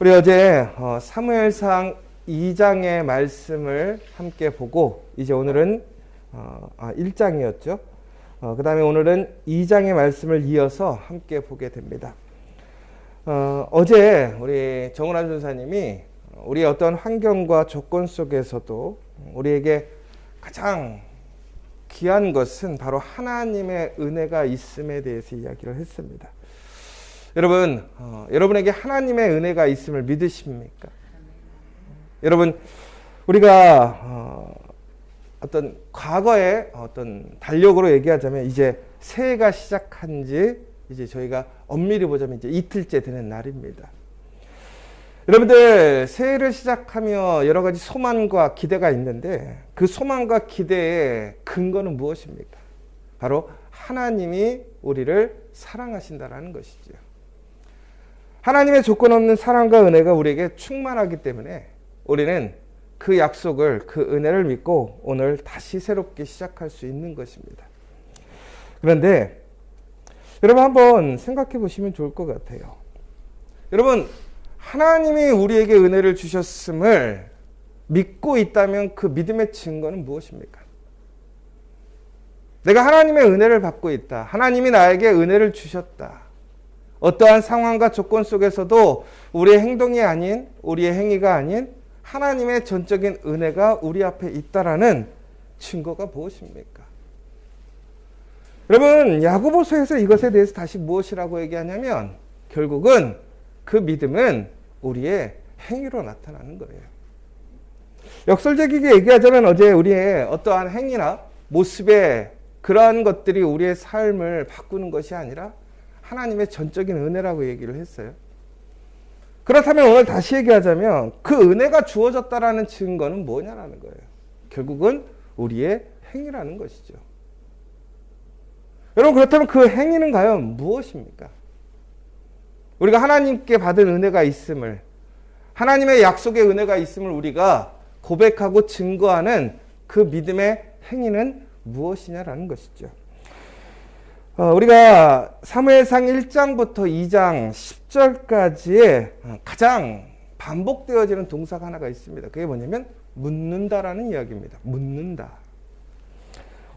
우리 어제 사무엘상 2장의 말씀을 함께 보고 이제 오늘은 1장이었죠. 그 다음에 오늘은 2장의 말씀을 이어서 함께 보게 됩니다. 어제 우리 정은환 전사님이 우리의 어떤 환경과 조건 속에서도 우리에게 가장 귀한 것은 바로 하나님의 은혜가 있음에 대해서 이야기를 했습니다. 여러분, 여러분에게 하나님의 은혜가 있음을 믿으십니까? 여러분, 우리가 어떤 과거의 어떤 달력으로 얘기하자면 이제 새해가 시작한 지 이제 저희가 엄밀히 보자면 이제 이틀째 되는 날입니다. 여러분들, 새해를 시작하며 여러 가지 소망과 기대가 있는데 그 소망과 기대의 근거는 무엇입니까? 바로 하나님이 우리를 사랑하신다라는 것이죠. 하나님의 조건 없는 사랑과 은혜가 우리에게 충만하기 때문에 우리는 그 약속을, 그 은혜를 믿고 오늘 다시 새롭게 시작할 수 있는 것입니다. 그런데 여러분 한번 생각해 보시면 좋을 것 같아요. 여러분, 하나님이 우리에게 은혜를 주셨음을 믿고 있다면 그 믿음의 증거는 무엇입니까? 내가 하나님의 은혜를 받고 있다. 하나님이 나에게 은혜를 주셨다. 어떠한 상황과 조건 속에서도 우리의 행동이 아닌, 우리의 행위가 아닌 하나님의 전적인 은혜가 우리 앞에 있다라는 증거가 무엇입니까? 여러분, 야고보서에서 이것에 대해서 다시 무엇이라고 얘기하냐면 결국은 그 믿음은 우리의 행위로 나타나는 거예요. 역설적이게 얘기하자면 어제 우리의 어떠한 행위나 모습에 그러한 것들이 우리의 삶을 바꾸는 것이 아니라 하나님의 전적인 은혜라고 얘기를 했어요. 그렇다면 오늘 다시 얘기하자면 그 은혜가 주어졌다라는 증거는 뭐냐라는 거예요. 결국은 우리의 행위라는 것이죠. 여러분, 그렇다면 그 행위는 과연 무엇입니까? 우리가 하나님께 받은 은혜가 있음을, 하나님의 약속의 은혜가 있음을 우리가 고백하고 증거하는 그 믿음의 행위는 무엇이냐라는 것이죠. 우리가 사무엘상 1장부터 2장 10절까지의 가장 반복되어지는 동사가 하나가 있습니다. 그게 뭐냐면 묻는다라는 이야기입니다. 묻는다.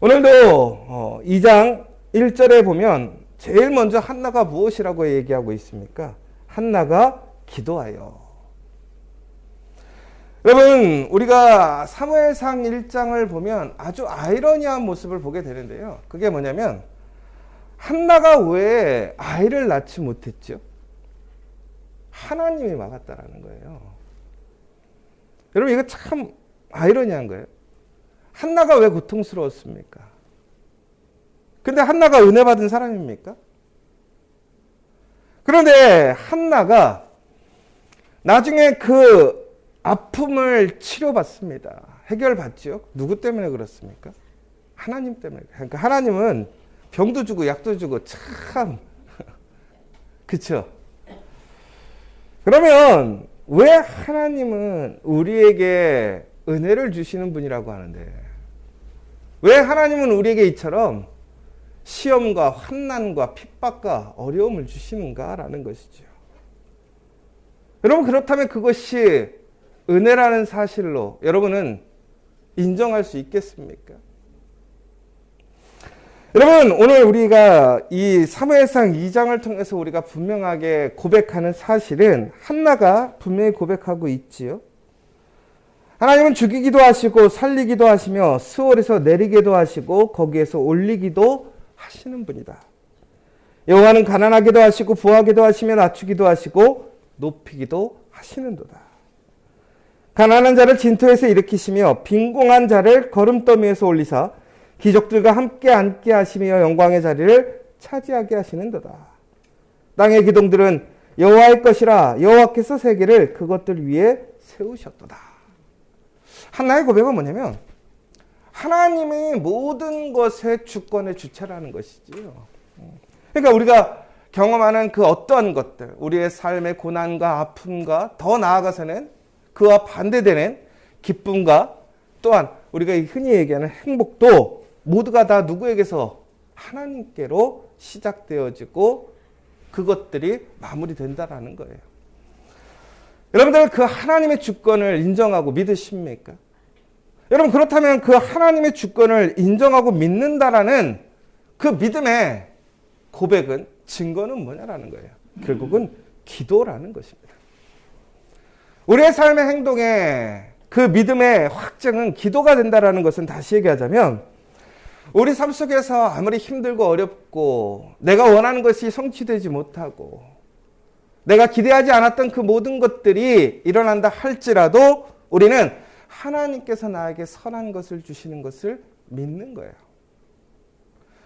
오늘도 2장 1절에 보면 제일 먼저 한나가 무엇이라고 얘기하고 있습니까? 한나가 기도하여. 여러분, 우리가 사무엘상 1장을 보면 아주 아이러니한 모습을 보게 되는데요. 그게 뭐냐면 한나가 왜 아이를 낳지 못했죠? 하나님이 막았다라는 거예요. 여러분, 이거 참 아이러니한 거예요. 한나가 왜 고통스러웠습니까? 근데 한나가 은혜 받은 사람입니까? 그런데 한나가 나중에 그 아픔을 치료받습니다. 해결받죠. 누구 때문에 그렇습니까? 하나님 때문에. 그러니까 하나님은 병도 주고 약도 주고 참 그쵸? 그러면 왜 하나님은 우리에게 은혜를 주시는 분이라고 하는데 왜 하나님은 우리에게 이처럼 시험과 환난과 핍박과 어려움을 주시는가라는 것이죠. 여러분, 그렇다면 그것이 은혜라는 사실로 여러분은 인정할 수 있겠습니까? 여러분, 오늘 우리가 이 사무엘상 2장을 통해서 우리가 분명하게 고백하는 사실은 한나가 분명히 고백하고 있지요. 하나님은 죽이기도 하시고 살리기도 하시며 스월에서 내리기도 하시고 거기에서 올리기도 하시는 분이다. 여호와는 가난하기도 하시고 부하기도 하시며 낮추기도 하시고 높이기도 하시는도다. 가난한 자를 진토에서 일으키시며 빈공한 자를 거름더미에서 올리사 기족들과 함께 앉게 하시며 영광의 자리를 차지하게 하시는도다. 땅의 기둥들은 여호와의 것이라 여호와께서 세계를 그것들 위에 세우셨도다. 한나의 고백은 뭐냐면 하나님이 모든 것의 주권의 주체라는 것이지요. 그러니까 우리가 경험하는 그 어떠한 것들, 우리의 삶의 고난과 아픔과 더 나아가서는 그와 반대되는 기쁨과 또한 우리가 흔히 얘기하는 행복도 모두가 다 누구에게서? 하나님께로 시작되어지고 그것들이 마무리된다라는 거예요. 여러분들 그 하나님의 주권을 인정하고 믿으십니까? 여러분 그렇다면 그 하나님의 주권을 인정하고 믿는다라는 그 믿음의 고백은 증거는 뭐냐라는 거예요. 결국은 기도라는 것입니다. 우리의 삶의 행동에 그 믿음의 확증은 기도가 된다라는 것은 다시 얘기하자면 우리 삶 속에서 아무리 힘들고 어렵고 내가 원하는 것이 성취되지 못하고 내가 기대하지 않았던 그 모든 것들이 일어난다 할지라도 우리는 하나님께서 나에게 선한 것을 주시는 것을 믿는 거예요.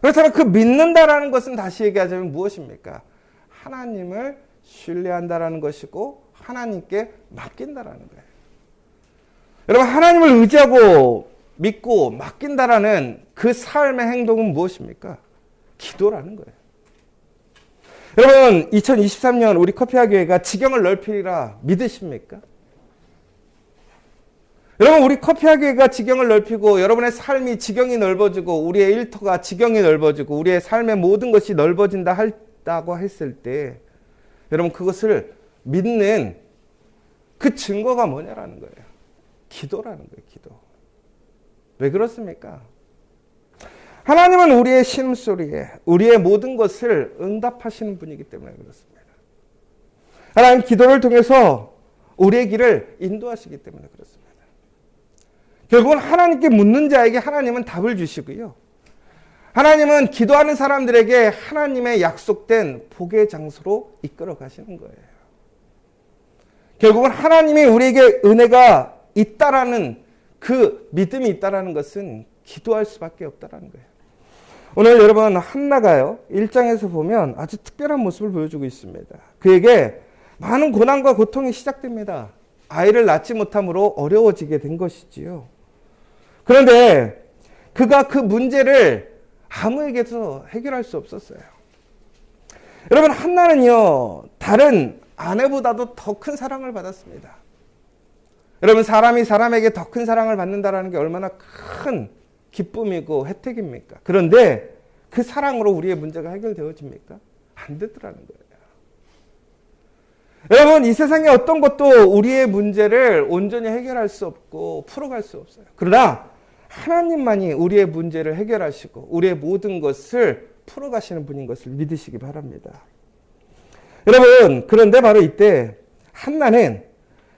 그렇다면 그 믿는다라는 것은 다시 얘기하자면 무엇입니까? 하나님을 신뢰한다라는 것이고 하나님께 맡긴다라는 거예요. 여러분 하나님을 의지하고 믿고 맡긴다라는 그 삶의 행동은 무엇입니까? 기도라는 거예요. 여러분 2023년 우리 커피와 교회가 지경을 넓히리라 믿으십니까? 여러분 우리 커피와 교회가 지경을 넓히고 여러분의 삶이 지경이 넓어지고 우리의 일터가 지경이 넓어지고 우리의 삶의 모든 것이 넓어진다 한다고 했을 때 여러분 그것을 믿는 그 증거가 뭐냐라는 거예요. 기도라는 거예요. 기도. 왜 그렇습니까? 하나님은 우리의 신음소리에 우리의 모든 것을 응답하시는 분이기 때문에 그렇습니다. 하나님 기도를 통해서 우리의 길을 인도하시기 때문에 그렇습니다. 결국은 하나님께 묻는 자에게 하나님은 답을 주시고요. 하나님은 기도하는 사람들에게 하나님의 약속된 복의 장소로 이끌어 가시는 거예요. 결국은 하나님이 우리에게 은혜가 있다라는 그 믿음이 있다라는 것은 기도할 수밖에 없다라는 거예요. 오늘 여러분 한나가요 1장에서 보면 아주 특별한 모습을 보여주고 있습니다. 그에게 많은 고난과 고통이 시작됩니다. 아이를 낳지 못함으로 어려워지게 된 것이지요. 그런데 그가 그 문제를 아무에게도 해결할 수 없었어요. 여러분 한나는요 다른 아내보다도 더 큰 사랑을 받았습니다. 여러분 사람이 사람에게 더 큰 사랑을 받는다는 게 얼마나 큰 기쁨이고 혜택입니까? 그런데 그 사랑으로 우리의 문제가 해결되어집니까? 안 되더라는 거예요. 여러분 이 세상에 어떤 것도 우리의 문제를 온전히 해결할 수 없고 풀어갈 수 없어요. 그러나 하나님만이 우리의 문제를 해결하시고 우리의 모든 것을 풀어가시는 분인 것을 믿으시기 바랍니다. 여러분 그런데 바로 이때 한나는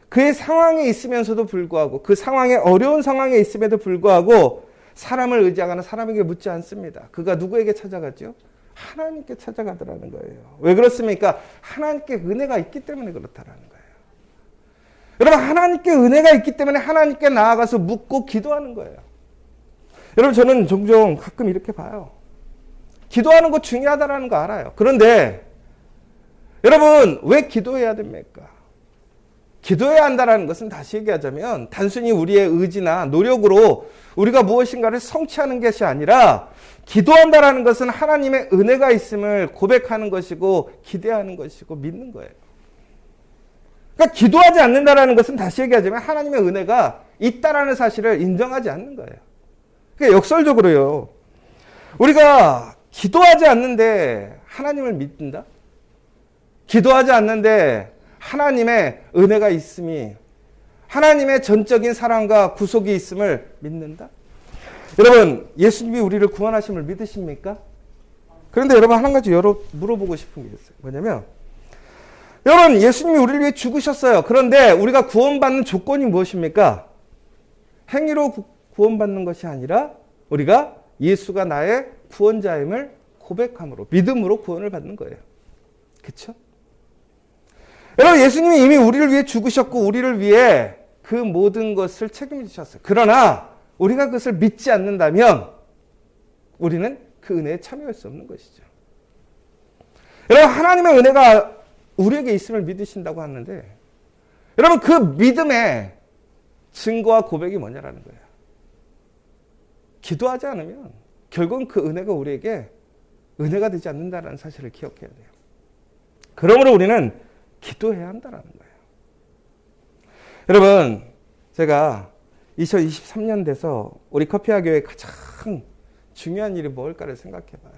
그의 상황에 있으면서도 불구하고 그 상황에 어려운 상황에 있음에도 불구하고 사람을 의지하거나 사람에게 묻지 않습니다. 그가 누구에게 찾아가죠? 하나님께 찾아가더라는 거예요. 왜 그렇습니까? 하나님께 은혜가 있기 때문에 그렇다라는 거예요. 여러분 하나님께 은혜가 있기 때문에 하나님께 나아가서 묻고 기도하는 거예요. 여러분 저는 종종 가끔 이렇게 봐요. 기도하는 거 중요하다는 거 알아요. 그런데 여러분 왜 기도해야 됩니까? 기도해야 한다는 것은 다시 얘기하자면 단순히 우리의 의지나 노력으로 우리가 무엇인가를 성취하는 것이 아니라 기도한다는 것은 하나님의 은혜가 있음을 고백하는 것이고 기대하는 것이고 믿는 거예요. 그러니까 기도하지 않는다는 것은 다시 얘기하자면 하나님의 은혜가 있다라는 사실을 인정하지 않는 거예요. 그러니까 역설적으로요. 우리가 기도하지 않는데 하나님을 믿는다? 기도하지 않는데 하나님의 은혜가 있음이 하나님의 전적인 사랑과 구속이 있음을 믿는다? 여러분 예수님이 우리를 구원하심을 믿으십니까? 그런데 여러분 한 가지 물어보고 싶은 게 있어요. 뭐냐면 여러분 예수님이 우리를 위해 죽으셨어요. 그런데 우리가 구원받는 조건이 무엇입니까? 행위로 구원받는 것이 아니라 우리가 예수가 나의 구원자임을 고백함으로 믿음으로 구원을 받는 거예요. 그렇죠? 여러분 예수님이 이미 우리를 위해 죽으셨고 우리를 위해 그 모든 것을 책임져 주셨어요. 그러나 우리가 그것을 믿지 않는다면 우리는 그 은혜에 참여할 수 없는 것이죠. 여러분 하나님의 은혜가 우리에게 있음을 믿으신다고 하는데 여러분 그 믿음의 증거와 고백이 뭐냐라는 거예요. 기도하지 않으면 결국은 그 은혜가 우리에게 은혜가 되지 않는다는 사실을 기억해야 돼요. 그러므로 우리는 기도해야 한다는 거예요. 여러분 제가 2023년 돼서 우리 커피와 교회의 가장 중요한 일이 뭘까를 생각해 봐요.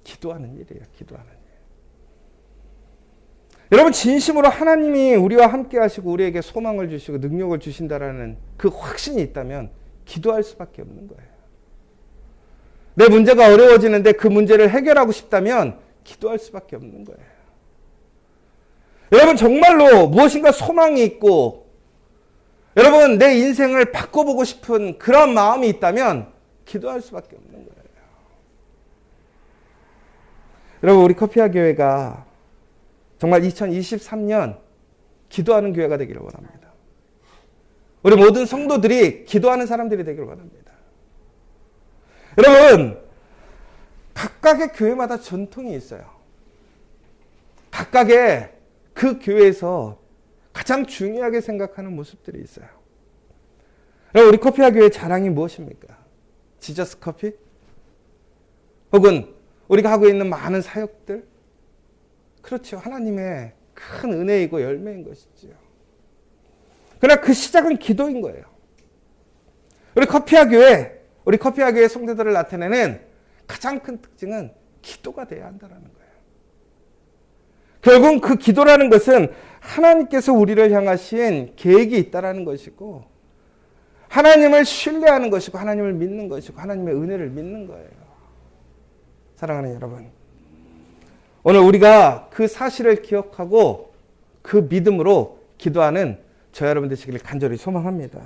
기도하는 일이에요. 기도하는 일. 여러분 진심으로 하나님이 우리와 함께 하시고 우리에게 소망을 주시고 능력을 주신다라는 그 확신이 있다면 기도할 수밖에 없는 거예요. 내 문제가 어려워지는데 그 문제를 해결하고 싶다면 기도할 수밖에 없는 거예요. 여러분 정말로 무엇인가 소망이 있고 여러분 내 인생을 바꿔보고 싶은 그런 마음이 있다면 기도할 수밖에 없는 거예요. 여러분 우리 커피아 교회가 정말 2023년 기도하는 교회가 되기를 원합니다. 우리 모든 성도들이 기도하는 사람들이 되기를 원합니다. 여러분 각각의 교회마다 전통이 있어요. 각각의 그 교회에서 가장 중요하게 생각하는 모습들이 있어요. 여러분 우리 커피아 교회의 자랑이 무엇입니까? 지저스 커피? 혹은 우리가 하고 있는 많은 사역들? 그렇죠. 하나님의 큰 은혜이고 열매인 것이지요. 그러나 그 시작은 기도인 거예요. 우리 커피아 교회 성도들을 나타내는 가장 큰 특징은 기도가 돼야 한다는 거예요. 결국 그 기도라는 것은 하나님께서 우리를 향하신 계획이 있다는 것이고 하나님을 신뢰하는 것이고 하나님을 믿는 것이고 하나님의 은혜를 믿는 거예요. 사랑하는 여러분, 오늘 우리가 그 사실을 기억하고 그 믿음으로 기도하는 저와 여러분 되시기를 간절히 소망합니다.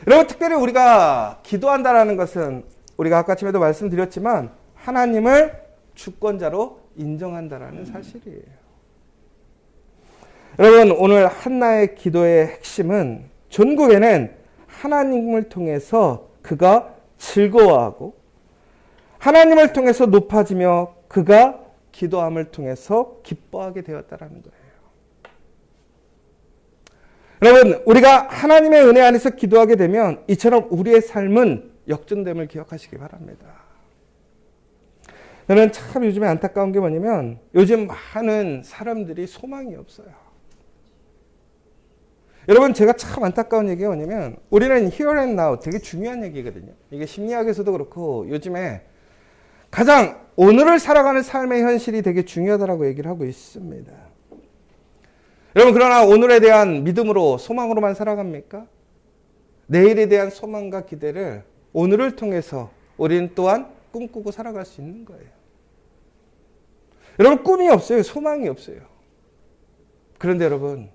여러분 특별히 우리가 기도한다는 것은 우리가 아까 아침에도 말씀드렸지만 하나님을 주권자로 인정한다는 사실이에요. 여러분 오늘 한나의 기도의 핵심은 전국에는 하나님을 통해서 그가 즐거워하고 하나님을 통해서 높아지며 그가 기도함을 통해서 기뻐하게 되었다는 거예요. 여러분 우리가 하나님의 은혜 안에서 기도하게 되면 이처럼 우리의 삶은 역전됨을 기억하시기 바랍니다. 저는 참 요즘에 안타까운 게 뭐냐면 요즘 많은 사람들이 소망이 없어요. 여러분 제가 참 안타까운 얘기가 뭐냐면 우리는 here and now 되게 중요한 얘기거든요. 이게 심리학에서도 그렇고 요즘에 가장 오늘을 살아가는 삶의 현실이 되게 중요하다고 얘기를 하고 있습니다. 여러분 그러나 오늘에 대한 믿음으로 소망으로만 살아갑니까? 내일에 대한 소망과 기대를 오늘을 통해서 우리는 또한 꿈꾸고 살아갈 수 있는 거예요. 여러분 꿈이 없어요. 소망이 없어요. 그런데 여러분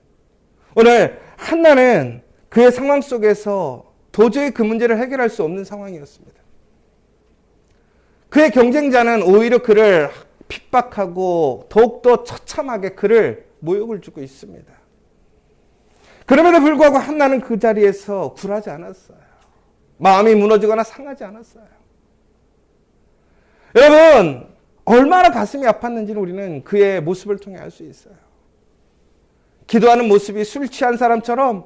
오늘 한나는 그의 상황 속에서 도저히 그 문제를 해결할 수 없는 상황이었습니다. 그의 경쟁자는 오히려 그를 핍박하고 더욱더 처참하게 그를 모욕을 주고 있습니다. 그럼에도 불구하고 한나는 그 자리에서 굴하지 않았어요. 마음이 무너지거나 상하지 않았어요. 여러분 얼마나 가슴이 아팠는지는 우리는 그의 모습을 통해 알 수 있어요. 기도하는 모습이 술 취한 사람처럼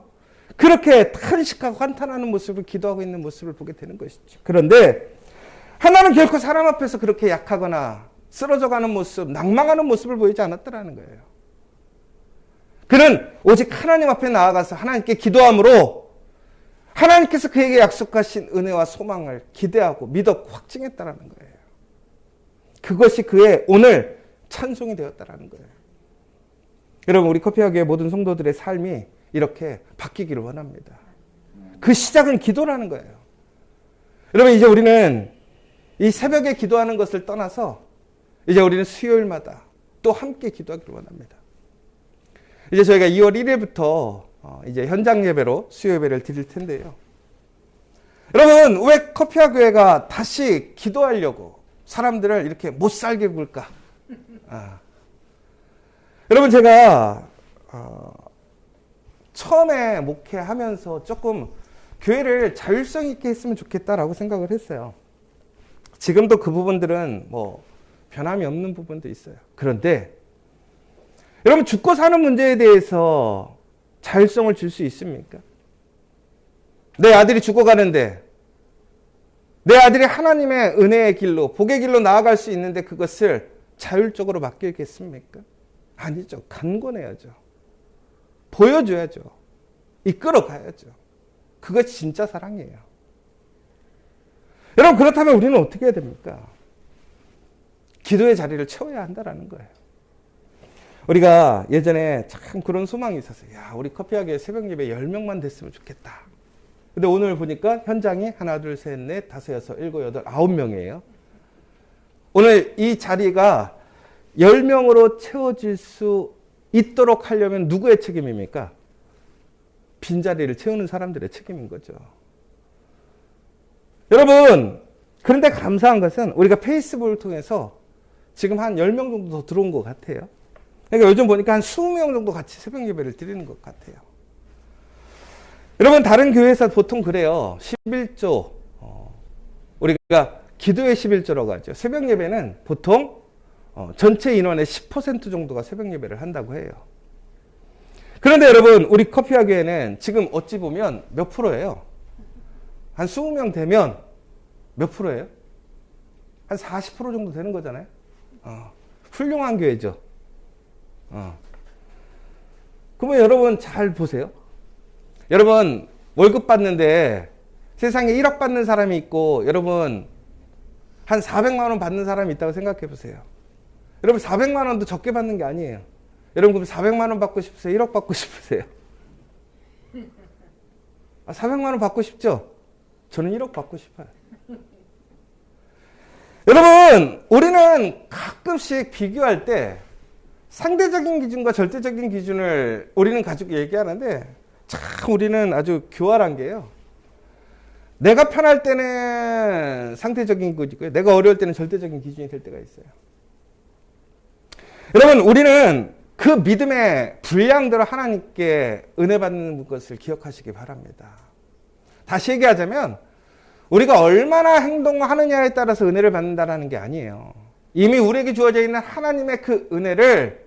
그렇게 탄식하고 한탄하는 모습을 기도하고 있는 모습을 보게 되는 것이죠. 그런데 하나는 결코 사람 앞에서 그렇게 약하거나 쓰러져가는 모습, 낭망하는 모습을 보이지 않았더라는 거예요. 그는 오직 하나님 앞에 나아가서 하나님께 기도함으로 하나님께서 그에게 약속하신 은혜와 소망을 기대하고 믿었고 확증했다라는 거예요. 그것이 그의 오늘 찬송이 되었다라는 거예요. 여러분 우리 커피아 교회 모든 성도들의 삶이 이렇게 바뀌기를 원합니다. 그 시작은 기도라는 거예요. 여러분 이제 우리는 이 새벽에 기도하는 것을 떠나서 이제 우리는 수요일마다 또 함께 기도하기를 원합니다. 이제 저희가 2월 1일부터 이제 현장 예배로 수요 예배를 드릴 텐데요. 여러분 왜 커피아 교회가 다시 기도하려고 사람들을 이렇게 못 살게 굴까? 여러분 제가 처음에 목회하면서 조금 교회를 자율성 있게 했으면 좋겠다라고 생각을 했어요. 지금도 그 부분들은 뭐 변함이 없는 부분도 있어요. 그런데 여러분 죽고 사는 문제에 대해서 자율성을 줄 수 있습니까? 내 아들이 죽어가는데 내 아들이 하나님의 은혜의 길로 복의 길로 나아갈 수 있는데 그것을 자율적으로 맡기겠습니까? 아니죠. 간권해야죠. 보여줘야죠. 이끌어가야죠. 그것이 진짜 사랑이에요. 여러분 그렇다면 우리는 어떻게 해야 됩니까? 기도의 자리를 채워야 한다는 거예요. 우리가 예전에 참 그런 소망이 있었어요. 야, 우리 커피하게 새벽 예배 10명만 됐으면 좋겠다. 근데 오늘 보니까 현장이 하나, 둘, 셋, 넷, 다섯, 여섯, 일곱, 여덟, 9명이에요. 오늘 이 자리가 10명으로 채워질 수 있도록 하려면 누구의 책임입니까? 빈자리를 채우는 사람들의 책임인 거죠. 여러분, 그런데 감사한 것은 우리가 페이스북을 통해서 지금 한 10명 정도 더 들어온 것 같아요. 그러니까 요즘 보니까 한 20명 정도 같이 새벽 예배를 드리는 것 같아요. 여러분, 다른 교회에서 보통 그래요. 11조, 우리가 기도의 11조라고 하죠. 새벽 예배는 보통 전체 인원의 10% 정도가 새벽 예배를 한다고 해요. 그런데 여러분, 우리 커피아 교회는 지금 어찌 보면 몇 프로예요? 한 20명 되면 몇 프로예요? 한 40% 정도 되는 거잖아요. 훌륭한 교회죠. 그러면 여러분 잘 보세요. 여러분 월급 받는데 세상에 1억 받는 사람이 있고 여러분 한 400만 원 받는 사람이 있다고 생각해 보세요. 여러분 400만 원도 적게 받는 게 아니에요. 여러분 그럼 400만 원 받고 싶으세요? 1억 받고 싶으세요? 400만 원 받고 싶죠? 저는 1억 받고 싶어요. 여러분 우리는 가끔씩 비교할 때 상대적인 기준과 절대적인 기준을 우리는 가지고 얘기하는데 참 우리는 아주 교활한 게요. 내가 편할 때는 상대적인 기준이고요. 내가 어려울 때는 절대적인 기준이 될 때가 있어요. 여러분 우리는 그 믿음의 분량대로 하나님께 은혜 받는 것을 기억하시기 바랍니다. 다시 얘기하자면 우리가 얼마나 행동하느냐에 따라서 은혜를 받는다는 게 아니에요. 이미 우리에게 주어져 있는 하나님의 그 은혜를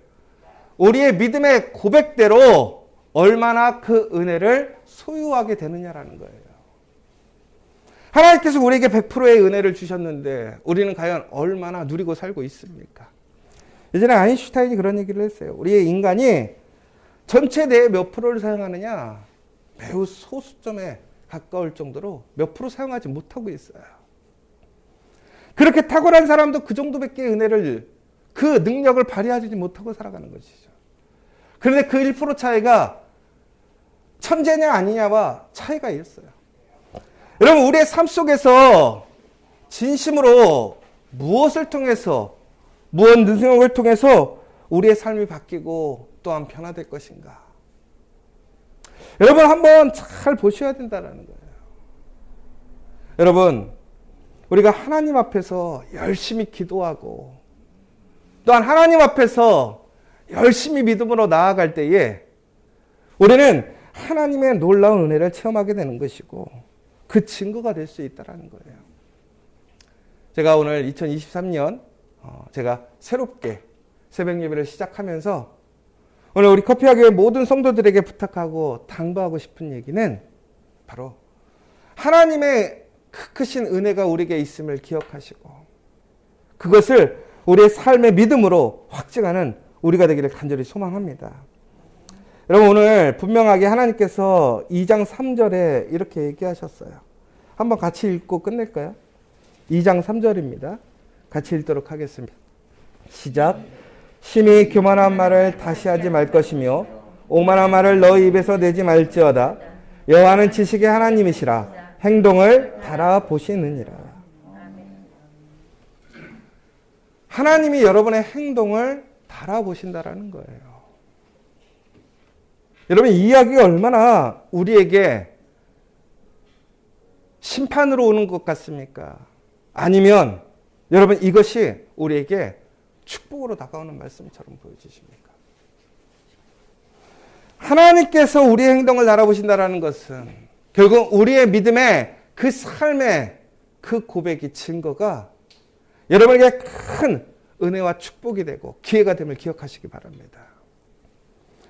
우리의 믿음의 고백대로 얼마나 그 은혜를 소유하게 되느냐라는 거예요. 하나님께서 우리에게 100%의 은혜를 주셨는데 우리는 과연 얼마나 누리고 살고 있습니까? 예전에 아인슈타인이 그런 얘기를 했어요. 우리의 인간이 전체 내의 몇 프로를 사용하느냐 매우 소수점에 가까울 정도로 몇 프로 사용하지 못하고 있어요. 그렇게 탁월한 사람도 그 정도밖에 은혜를 그 능력을 발휘하지 못하고 살아가는 것이죠. 그런데 그 1% 차이가 천재냐 아니냐와 차이가 있어요. 여러분 우리의 삶 속에서 진심으로 무엇을 통해서 무엇 능력을 통해서 우리의 삶이 바뀌고 또한 변화될 것인가. 여러분 한번 잘 보셔야 된다는 거예요. 여러분 우리가 하나님 앞에서 열심히 기도하고 또한 하나님 앞에서 열심히 믿음으로 나아갈 때에 우리는 하나님의 놀라운 은혜를 체험하게 되는 것이고 그 증거가 될 수 있다는 거예요. 제가 오늘 2023년 제가 새롭게 새벽 예배를 시작하면서 오늘 우리 커피하교회 모든 성도들에게 부탁하고 당부하고 싶은 얘기는 바로 하나님의 크신 은혜가 우리에게 있음을 기억하시고 그것을 우리의 삶의 믿음으로 확증하는 우리가 되기를 간절히 소망합니다. 여러분 오늘 분명하게 하나님께서 2장 3절에 이렇게 얘기하셨어요. 한번 같이 읽고 끝낼까요? 2장 3절입니다. 같이 읽도록 하겠습니다. 시작. 심히 교만한 말을 다시 하지 말 것이며 오만한 말을 너희 입에서 내지 말지어다. 여호와는 지식의 하나님이시라. 행동을 달아보시느니라. 하나님이 여러분의 행동을 달아보신다라는 거예요. 여러분 이 이야기가 얼마나 우리에게 심판으로 오는 것 같습니까? 아니면 여러분 이것이 우리에게 축복으로 다가오는 말씀처럼 보여지십니까? 하나님께서 우리의 행동을 달아보신다는 것은 결국 우리의 믿음의 그 삶의 그 고백이 증거가 여러분에게 큰 은혜와 축복이 되고 기회가 됨을 기억하시기 바랍니다.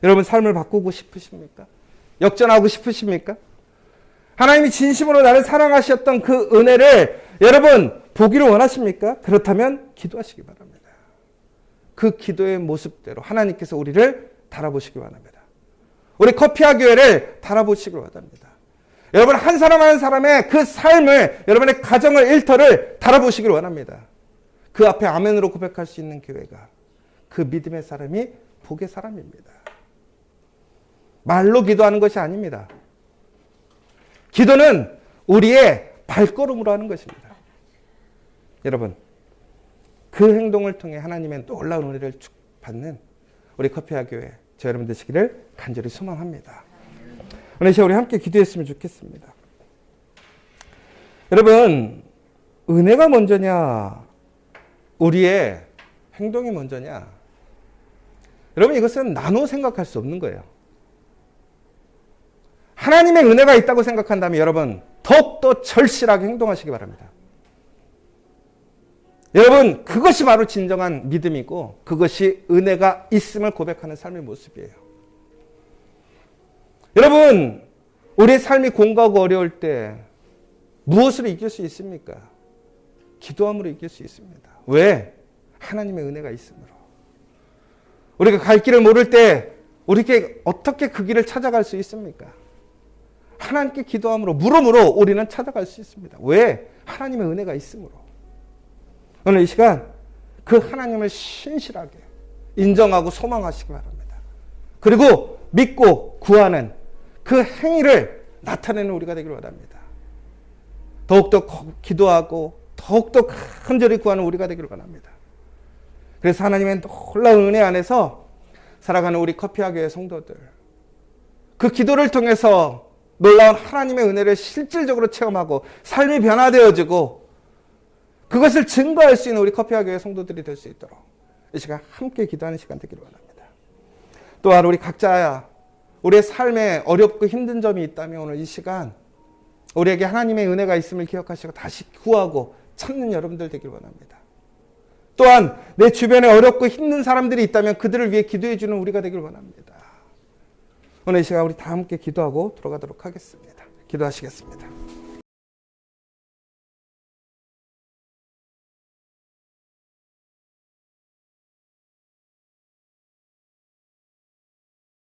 여러분 삶을 바꾸고 싶으십니까? 역전하고 싶으십니까? 하나님이 진심으로 나를 사랑하셨던 그 은혜를 여러분 보기를 원하십니까? 그렇다면 기도하시기 바랍니다. 그 기도의 모습대로 하나님께서 우리를 달아보시기 바랍니다. 우리 커피아 교회를 달아보시기 바랍니다. 여러분 한 사람 한 사람의 그 삶을 여러분의 가정을 일터를 달아보시기를 원합니다. 그 앞에 아멘으로 고백할 수 있는 교회가 그 믿음의 사람이 복의 사람입니다. 말로 기도하는 것이 아닙니다. 기도는 우리의 발걸음으로 하는 것입니다. 여러분, 그 행동을 통해 하나님의 놀라운 은혜를 받는 우리 커피와 교회 저 여러분 되시기를 간절히 소망합니다. 오늘 시간 우리 함께 기도했으면 좋겠습니다. 여러분, 은혜가 먼저냐 우리의 행동이 먼저냐, 여러분 이것은 나눠 생각할 수 없는 거예요. 하나님의 은혜가 있다고 생각한다면 여러분 더욱더 절실하게 행동하시기 바랍니다. 여러분, 그것이 바로 진정한 믿음이고 그것이 은혜가 있음을 고백하는 삶의 모습이에요. 여러분, 우리의 삶이 공고하고 어려울 때 무엇으로 이길 수 있습니까? 기도함으로 이길 수 있습니다. 왜? 하나님의 은혜가 있으므로. 우리가 갈 길을 모를 때 우리에게 어떻게 그 길을 찾아갈 수 있습니까? 하나님께 기도함으로, 물음으로 우리는 찾아갈 수 있습니다. 왜? 하나님의 은혜가 있으므로. 오늘 이 시간 그 하나님을 신실하게 인정하고 소망하시기 바랍니다. 그리고 믿고 구하는 그 행위를 나타내는 우리가 되기를 원합니다. 더욱더 기도하고 더욱더 간절히 구하는 우리가 되기를 원합니다. 그래서 하나님의 놀라운 은혜 안에서 살아가는 우리 커피와 교회 성도들, 그 기도를 통해서 놀라운 하나님의 은혜를 실질적으로 체험하고 삶이 변화되어지고 그것을 증거할 수 있는 우리 커피와 교회 성도들이 될 수 있도록 이 시간 함께 기도하는 시간 되기를 원합니다. 또한 우리 각자 우리의 삶에 어렵고 힘든 점이 있다면 오늘 이 시간 우리에게 하나님의 은혜가 있음을 기억하시고 다시 구하고 찾는 여러분들 되기를 원합니다. 또한 내 주변에 어렵고 힘든 사람들이 있다면 그들을 위해 기도해 주는 우리가 되기를 원합니다. 오늘 이 시간 우리 다 함께 기도하고 들어가도록 하겠습니다. 기도하시겠습니다.